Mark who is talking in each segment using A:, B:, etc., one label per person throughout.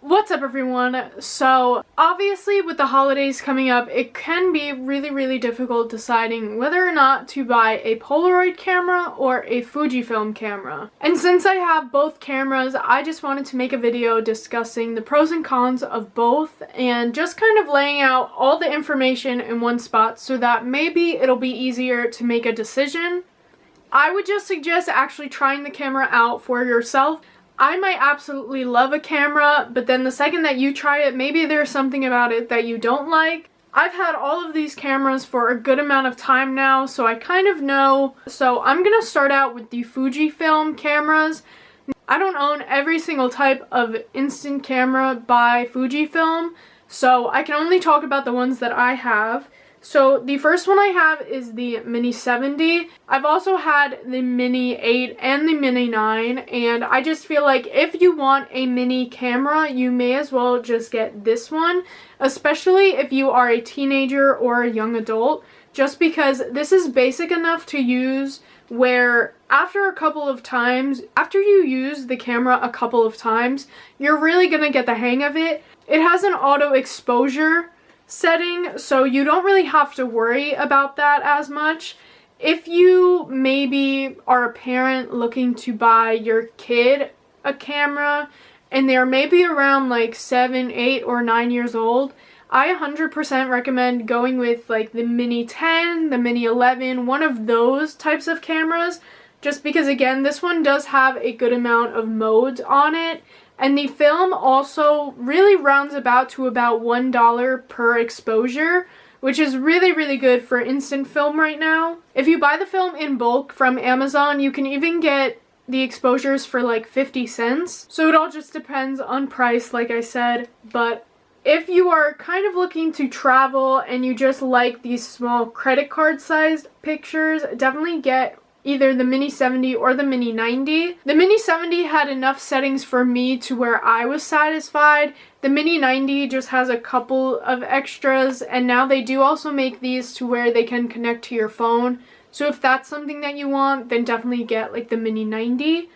A: What's up everyone? So obviously with the holidays coming up, it can be really difficult deciding whether or not to buy a Polaroid camera or a Fujifilm camera. And since I have both cameras, I just wanted to make a video discussing the pros and cons of both and just kind of laying out all the information in one spot so that maybe it'll be easier to make a decision. I would just suggest actually trying the camera out for yourself. I might absolutely love a camera, but then the second that you try it, maybe there's something about it that you don't like. I've had all of these cameras for a good amount of time now, so I kind of know. So I'm gonna start out with the Fujifilm cameras. I don't own every single type of instant camera by Fujifilm, so I can only talk about the ones that I have. So the first one I have is the Mini 70. I've also had the Mini 8 and the Mini 9, and I just feel like if you want a mini camera, you may as well just get this one, especially if you are a teenager or a young adult, just because this is basic enough to use where after you use the camera a couple of times, you're really gonna get the hang of it. It has an auto exposure setting, so you don't really have to worry about that as much. If you maybe are a parent looking to buy your kid a camera and they're maybe around like 7, 8, or 9 years old, I 100% recommend going with like the Mini 10, the Mini 11, one of those types of cameras, just because again, this one does have a good amount of modes on it. And the film also really rounds about to about $1 per exposure, which is really good for instant film right now. If you buy the film in bulk from Amazon, you can even get the exposures for like 50 cents. So it all just depends on price, like I said. But if you are kind of looking to travel and you just like these small credit card sized pictures, definitely get either the Mini 70 or the Mini 90. The Mini 70 had enough settings for me to where I was satisfied. The Mini 90 just has a couple of extras, and now they do also make these to where they can connect to your phone. So if that's something that you want, then definitely get like the Mini 90.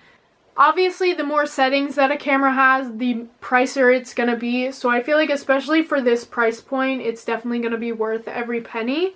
A: Obviously, the more settings that a camera has, the pricier it's gonna be. So I feel like especially for this price point, it's definitely gonna be worth every penny.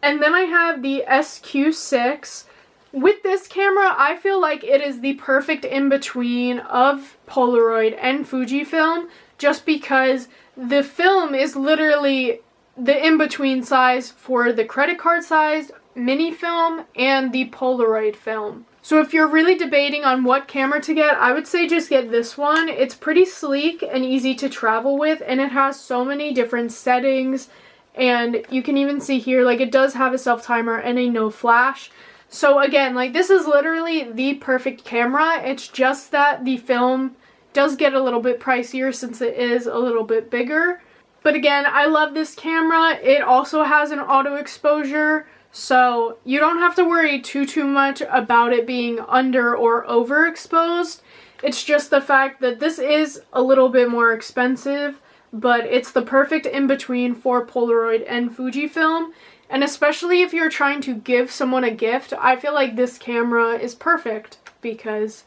A: And then I have the SQ6. With this camera, I feel like it is the perfect in-between of Polaroid and Fujifilm, just because the film is literally the in-between size for the credit card sized mini film and the Polaroid film. So if you're really debating on what camera to get, I would say just get this one. It's pretty sleek and easy to travel with, and it has so many different settings, and you can even see here, like, it does have a self-timer and a no flash. So again, like, this is literally the perfect camera. It's just that the film does get a little bit pricier since it is a little bit bigger. But again, I love this camera. It also has an auto exposure, so you don't have to worry too much about it being under or overexposed. It's just the fact that this is a little bit more expensive, but it's the perfect in-between for Polaroid and Fujifilm. And especially if you're trying to give someone a gift, I feel like this camera is perfect because,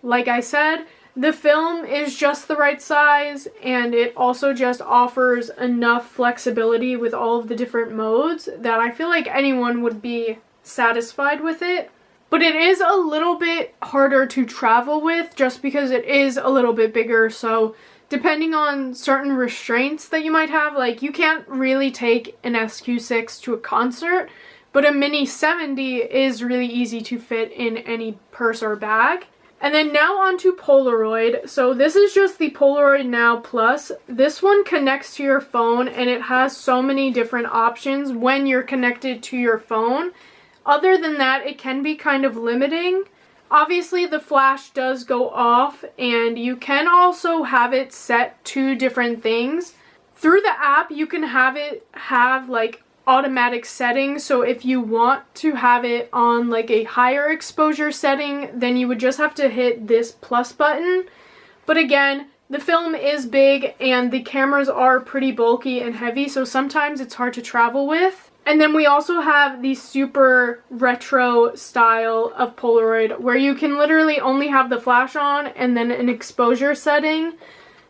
A: like I said, the film is just the right size, and it also just offers enough flexibility with all of the different modes that I feel like anyone would be satisfied with it. But it is a little bit harder to travel with just because it is a little bit bigger, so depending on certain restraints that you might have, like, you can't really take an SQ6 to a concert, but a Mini 70 is really easy to fit in any purse or bag. And then now onto Polaroid. So this is just the Polaroid Now Plus. This one connects to your phone, and it has so many different options when you're connected to your phone. Other than that, it can be kind of limiting. Obviously, the flash does go off, and you can also have it set to different things. Through the app, you can have like automatic settings, so if you want to have it on like a higher exposure setting, then you would just have to hit this plus button. But again, the film is big and the cameras are pretty bulky and heavy, so sometimes it's hard to travel with. And then we also have the super retro style of Polaroid where you can literally only have the flash on and then an exposure setting.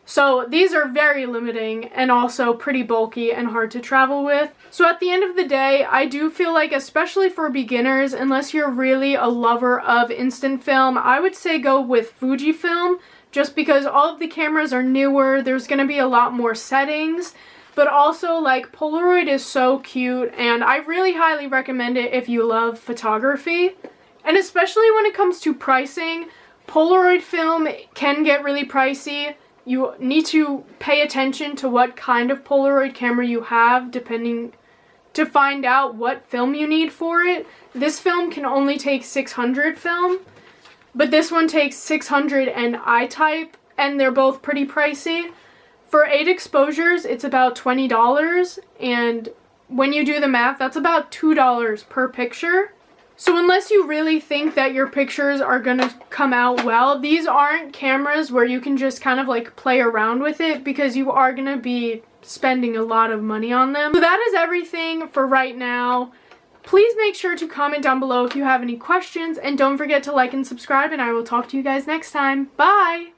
A: So these are very limiting and also pretty bulky and hard to travel with. So at the end of the day, I do feel like, especially for beginners, unless you're really a lover of instant film, I would say go with Fujifilm, just because all of the cameras are newer, there's going to be a lot more settings, but also like Polaroid is so cute, and I really highly recommend it if you love photography. And especially when it comes to pricing, Polaroid film can get really pricey. You need to pay attention to what kind of Polaroid camera you have, depending, to find out what film you need for it. This film can only take 600 film, but this one takes 600 and I-type, and they're both pretty pricey. For 8 exposures, it's about $20, and when you do the math, that's about $2 per picture. So unless you really think that your pictures are gonna come out well, these aren't cameras where you can just kind of like play around with it, because you are gonna be spending a lot of money on them. So that is everything for right now. Please make sure to comment down below if you have any questions, and don't forget to like and subscribe, and I will talk to you guys next time. Bye!